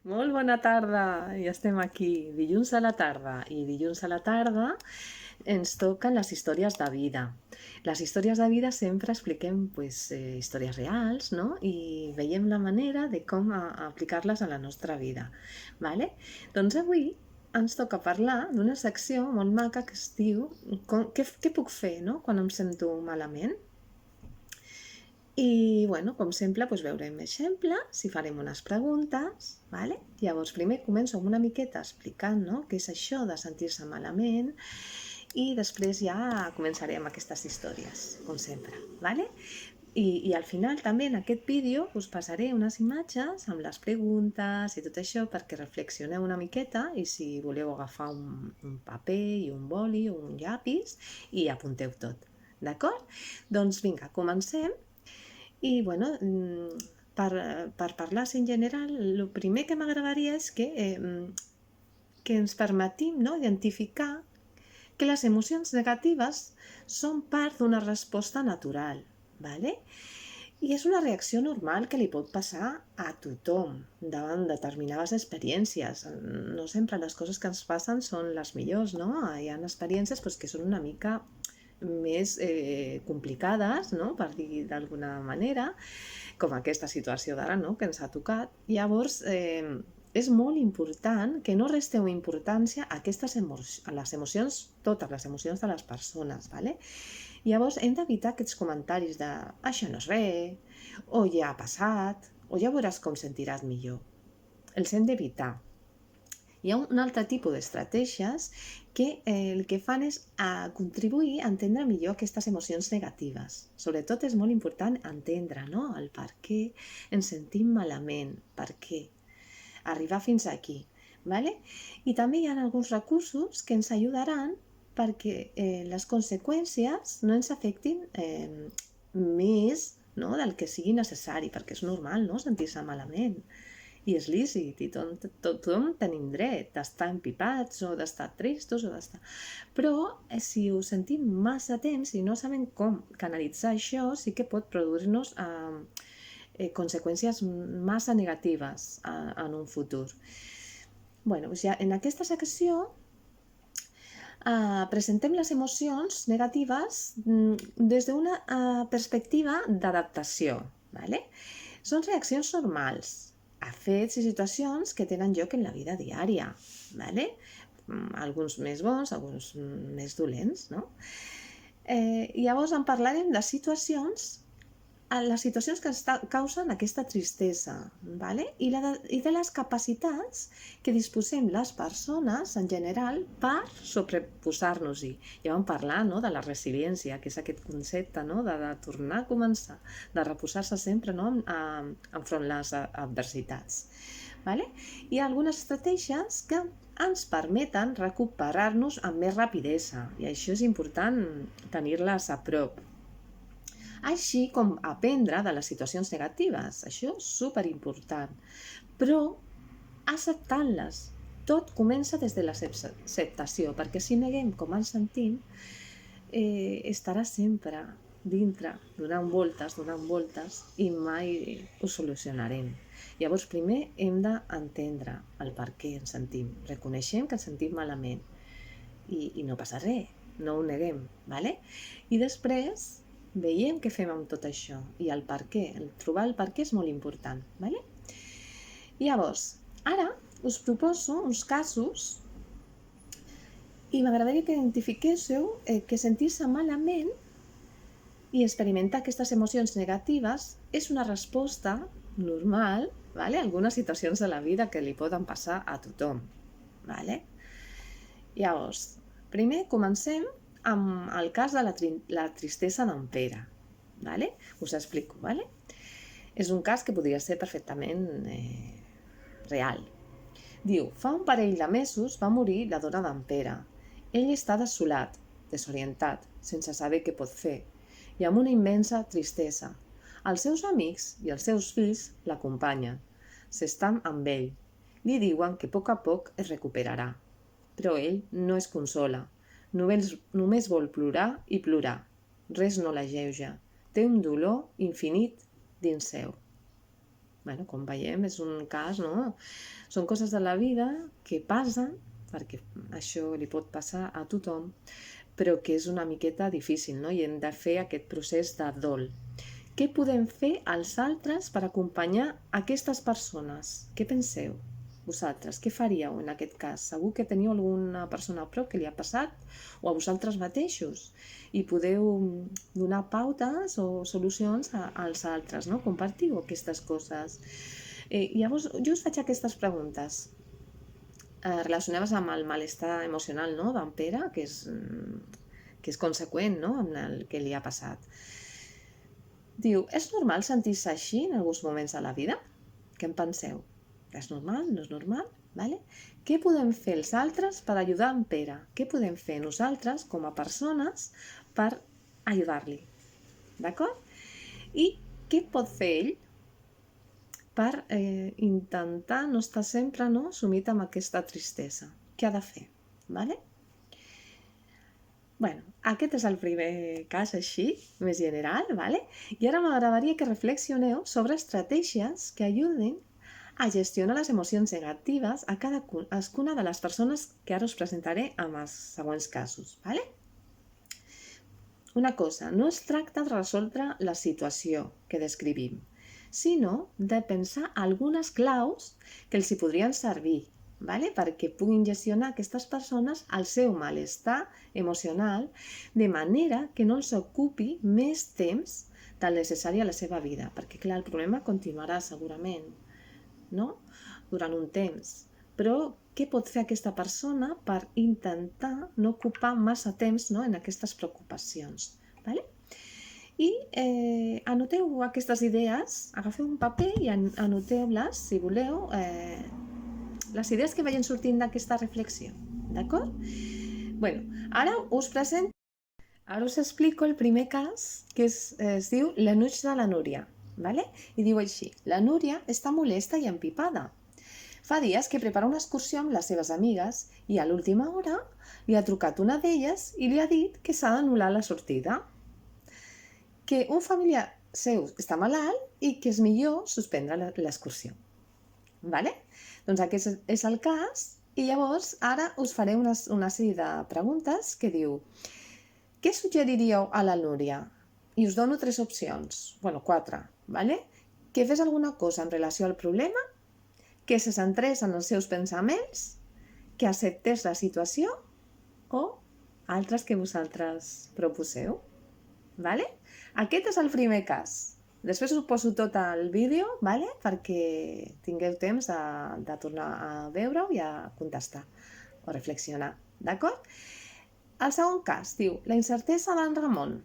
Molt bona tarda, ja estem aquí, dilluns a la tarda. I dilluns a la tarda ens toquen les històries de vida. Les històries de vida sempre expliquem històries reals, no? I veiem la manera de com aplicar-les a la nostra vida. Vale? Doncs avui ens toca parlar d'una secció molt maca que es diu què puc fer, no?, quan em sento malament. I, bueno, com sempre, veurem exemples i farem unes preguntes, ¿vale? Llavors, primer començo amb una miqueta explicant, no?, què és això de sentir-se malament i després ja començaré amb aquestes històries, com sempre, ¿vale? I al final també en aquest vídeo us passaré unes imatges amb les preguntes i tot això perquè reflexioneu una miqueta i si voleu agafar un paper i un boli o un llapis i apunteu tot, d'acord? Doncs vinga, comencem. I, bueno, per parlar en general, el primer que m'agradaria és que ens permetim, no?, identificar que les emocions negatives són part d'una resposta natural, ¿vale? I és una reacció normal que li pot passar a tothom davant determinades experiències. No sempre les coses que ens passen són les millors, no? Hi ha experiències que són una mica més complicades, no?, per dir d'alguna manera, com aquesta situació d'ara, no?, que ens ha tocat. Llavors, és molt important que no resteu importància a les emocions, totes les emocions de les persones, ¿vale? Llavors hem d'evitar aquests comentaris de això no és res, o ja ha passat, o ja veuràs com sentiràs millor. Els hem d'evitar. Hi ha un altre tipus d'estratègies que el que fan és contribuir a entendre millor aquestes emocions negatives. Sobretot és molt important entendre, no?, el per què ens sentim malament, per què, arribar fins aquí. ¿Vale? I també hi ha alguns recursos que ens ajudaran perquè les conseqüències no ens afectin més, no?, del que sigui necessari, perquè és normal, no?, sentir-se malament. I és lícit, i tothom tenim dret d'estar empipats o d'estar tristos o d'estar... Però si ho sentim massa temps i no sabem com canalitzar això, sí que pot produir-nos conseqüències massa negatives en un futur. Bueno, ja en aquesta secció presentem les emocions negatives des d'una perspectiva d'adaptació, ¿vale? Són reaccions normals a fets i situacions que tenen lloc en la vida diària, ¿vale? Alguns més bons, alguns més dolents, no? Llavors en parlarem de les situacions que ens causen aquesta tristesa, ¿vale? I de les capacitats que disposem les persones en general per sobreposar-nos-hi. Ja vam parlar, no?, de la resiliència, que és aquest concepte, no?, de tornar a començar, de reposar-se sempre, no?, enfront les adversitats. ¿Vale? Hi ha algunes estratègies que ens permeten recuperar-nos amb més rapidesa i això és important tenir-les a prop. Així com aprendre de les situacions negatives, això és superimportant, però acceptant-les. Tot comença des de l'acceptació, perquè si neguem com ens sentim, estarà sempre dintre, donant voltes, i mai ho solucionarem. Llavors, primer hem d'entendre el per què ens sentim. Reconeixem que ens sentim malament i no passa res, no ho neguem, ¿vale? I després veiem què fem amb tot això i el per què, trobar el per què és molt important, ¿vale? Llavors, ara us proposo uns casos i m'agradaria que identifiquéssiu que sentir-se malament i experimentar aquestes emocions negatives és una resposta normal, ¿vale?, a algunes situacions de la vida que li poden passar a tothom, ¿vale? Llavors, primer comencem amb el cas de la tristesa d'en Pere, ¿vale? Us explico, ¿vale? És un cas que podria ser perfectament real. Diu, fa un parell de mesos va morir la dona d'en Pere. Ell està desolat, desorientat, sense saber què pot fer, i amb una immensa tristesa. Els seus amics i els seus fills l'acompanyen. S'estan amb ell. Li diuen que a poc es recuperarà. Però ell no es consola. Només vol plorar i plorar. Res no l'alleuja. Té un dolor infinit dins seu. Bueno, com veiem, és un cas, no? Són coses de la vida que passen, perquè això li pot passar a tothom, però que és una miqueta difícil, no? I hem de fer aquest procés de dol. Què podem fer els altres per acompanyar aquestes persones? Què penseu vosaltres? Què faríeu en aquest cas? Segur que teniu alguna persona a prop que li ha passat, o a vosaltres mateixos, i podeu donar pautes o solucions als altres, no? Compartiu aquestes coses. Llavors, jo us faig aquestes preguntes relacionades amb el malestar emocional, no?, d'en Pere, que és conseqüent, no?, amb el que li ha passat. Diu, és normal sentir-se així en alguns moments de la vida? Què en penseu? És normal? No és normal? Vale? Què podem fer els altres per ajudar en Pere? Què podem fer nosaltres com a persones per ajudar-li? D'acord? I què pot fer ell per intentar no estar sempre, no, sumit amb aquesta tristesa? Què ha de fer? Vale? Bueno, aquest és el primer cas així, més general, ¿vale? I ara m'agradaria que reflexioneu sobre estratègies que ajudin a gestionar les emocions negatives a cadascuna de les persones que ara us presentaré amb els següents casos, ¿vale? Una cosa, no es tracta de resoldre la situació que descrivim, sinó de pensar algunes claus que els hi podrien servir, ¿vale? Perquè puguin gestionar aquestes persones el seu malestar emocional de manera que no els ocupi més temps del necessari a la seva vida, perquè clar, el problema continuarà segurament, no?, durant un temps. Però què pot fer aquesta persona per intentar no ocupar massa temps, no?, en aquestes preocupacions, ¿vale? I anoteu aquestes idees, agafeu un paper i anoteu-les, si voleu, les idees que vagin sortint d'aquesta reflexió, d'acord? Bueno, ara us explico el primer cas, que es diu l'enuig de la Núria, ¿vale? I diu així, la Núria està molesta i empipada. Fa dies que prepara una excursió amb les seves amigues i a l'última hora li ha trucat una d'elles i li ha dit que s'ha d'anul·lar la sortida, que un familiar seu està malalt i que és millor suspendre l'excursió. Vale? Doncs aquest és el cas i llavors ara us faré una sèrie de preguntes que diu què suggeriríeu a la Núria? I us dono 3 opcions, bueno, 4, ¿vale? Que fes alguna cosa en relació al problema, que se centrés en els seus pensaments, que acceptés la situació o altres que vosaltres proposeu, ¿vale? Aquest és el primer cas. Després us poso tot el vídeo, ¿vale?, perquè tingueu temps de tornar a veure-ho i a contestar o reflexionar, d'acord? El segon cas diu, la incertesa d'en Ramon.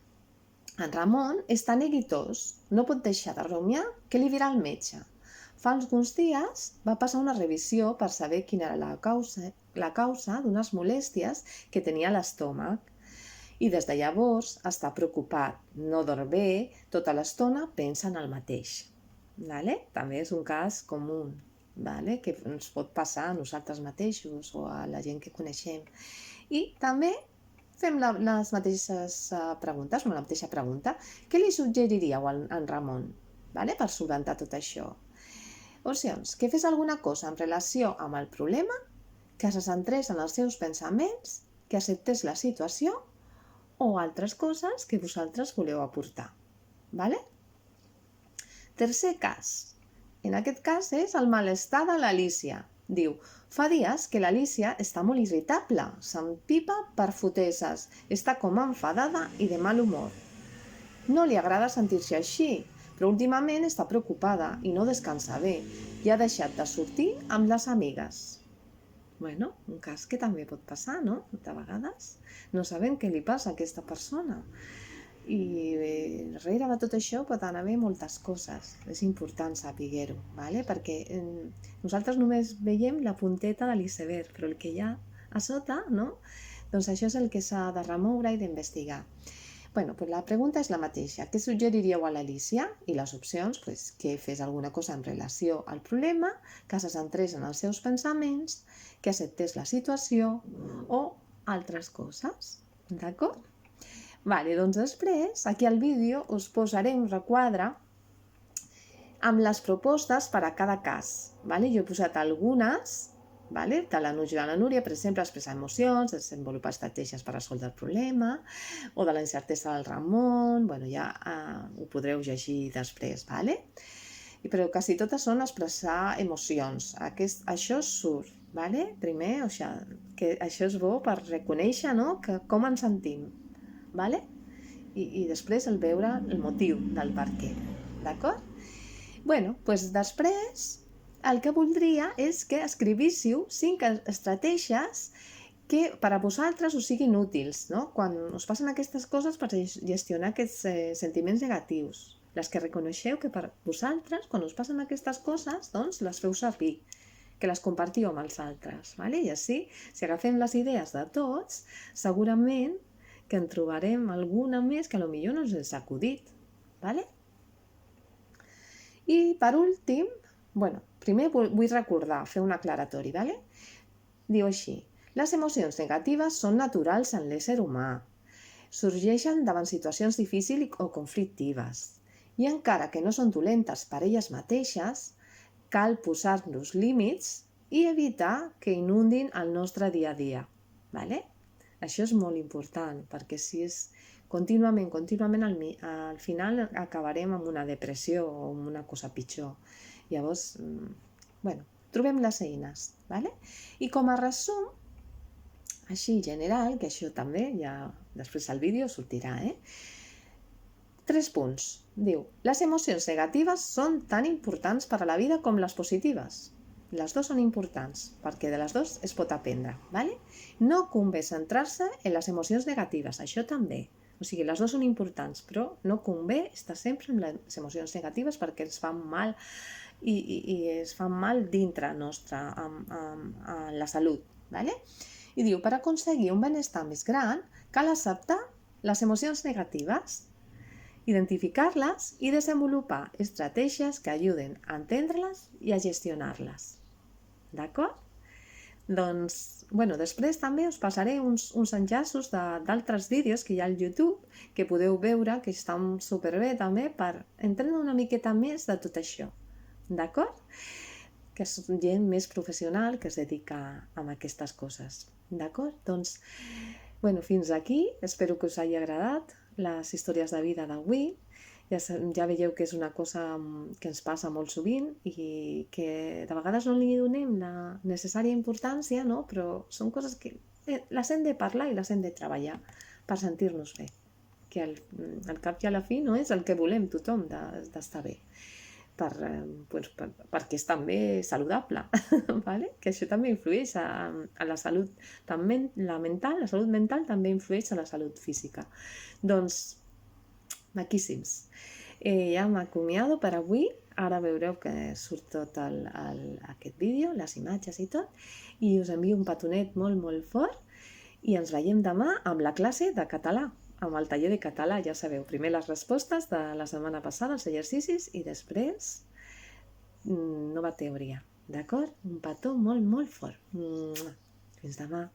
En Ramon està neguitós, no pot deixar de rumiar què li dirà el metge. Fa alguns dies va passar una revisió per saber quina era la causa d'unes molèsties que tenia a l'estómac. I des de llavors està preocupat, no dorm bé, tota l'estona pensa en el mateix. Vale? També és un cas comú, vale? Que ens pot passar a nosaltres mateixos o a la gent que coneixem. I també fem les mateixes preguntes, la mateixa pregunta. Què li suggeriríeu a en Ramon, vale? Per solventar tot això? Opcions, que fes alguna cosa en relació amb el problema, que se centrés en els seus pensaments, que acceptés la situació o altres coses que vosaltres voleu aportar. Vale? Tercer cas. En aquest cas és el malestar de l'Alícia. Diu, fa dies que l'Alícia està molt irritable, s'empipa per foteses, està com enfadada i de mal humor. No li agrada sentir-se així, però últimament està preocupada i no descansa bé i ha deixat de sortir amb les amigues. Bueno, un cas que també pot passar, no? De vegades no sabem què li passa a aquesta persona. I darrere de tot això pot haver moltes coses. És important saber-ho, ¿vale? Perquè nosaltres només veiem la punteta de l'iceberg, però el que hi ha a sota, no? Doncs això és el que s'ha de remoure i d'investigar. Bueno, pues la pregunta és la mateixa. Què suggeriríeu a l'Alícia? I les opcions, pues, que fes alguna cosa en relació al problema, que se centrés en els seus pensaments, que acceptés la situació o altres coses. D'acord? Vale, doncs després, aquí al vídeo, us posaré un requadre amb les propostes per a cada cas. Vale? Jo he posat algunes, vale? De la Núria i de la Núria, per exemple, expressar emocions, desenvolupar estratègies per resoldre el problema, o de la incertesa del Ramon, bueno, ja ho podreu llegir després, vale? Però quasi totes són expressar emocions. Això surt, vale? Primer, o sigui, que això és bo per reconèixer, no? Com ens sentim, vale? I després el veure el motiu del per què, d'acord? Bueno, doncs després el que voldria és que escrivíssiu 5 estratègies que per a vosaltres us siguin útils, no? Quan us passen aquestes coses per gestionar aquests sentiments negatius, les que reconeixeu que per vosaltres, quan us passen aquestes coses, doncs les feu servir, que les compartiu amb els altres, ¿vale? I així, si agafem les idees de tots, segurament que en trobarem alguna més que potser no ens ha acudit, ¿vale? I per últim, bueno, primer vull recordar, fer un aclaratori, ¿vale? Diu així: les emocions negatives són naturals en l'ésser humà. Sorgeixen davant situacions difícils o conflictives. I encara que no són dolentes per elles mateixes, cal posar-nos límits i evitar que inundin el nostre dia a dia, ¿vale? Això és molt important, perquè si és contínuament, al final acabarem amb una depressió o amb una cosa pitjor. Llavors, bueno, trobem les eines, ¿vale? I com a resum, així general, que això també ja després al vídeo sortirà, 3 punts. Diu, les emocions negatives són tan importants per a la vida com les positives. Les dues són importants, perquè de les dues es pot aprendre, ¿vale? No convé centrar-se en les emocions negatives, això també. O sigui, les dues són importants, però no convé estar sempre en les emocions negatives perquè ens fan mal i es fan mal dintre nostre, a la salut, ¿vale? I diu, per aconseguir un benestar més gran, cal acceptar les emocions negatives, identificar-les i desenvolupar estratègies que ajuden a entendre-les i a gestionar-les. D'acord? Doncs, bueno, després també us passaré uns enllaços d'altres vídeos que hi ha al YouTube que podeu veure, que estan superbé també per entendre una miqueta més de tot això. D'acord? Que és gent més professional que es dedica a aquestes coses. D'acord? Doncs, bueno, fins aquí. Espero que us hagi agradat les històries de vida d'avui. Ja veieu que és una cosa que ens passa molt sovint i que de vegades no li donem la necessària importància, no? Però són coses que les hem de parlar i les hem de treballar per sentir-nos bé. Que al cap i a la fi no és el que volem tothom d'estar bé. Perquè és també saludable, ¿vale? Que això també influeix a la salut. També la salut mental també influeix a la salut física. Doncs, maquíssims. Ja m'acomiado per avui. Ara veureu que surt tot aquest vídeo, les imatges i tot, i us envio un petonet molt, molt fort i ens veiem demà amb la classe de català, amb el taller de català, ja sabeu, primer les respostes de la setmana passada, els exercicis, i després nova teoria, d'acord? Un petó molt, molt fort. Fins demà.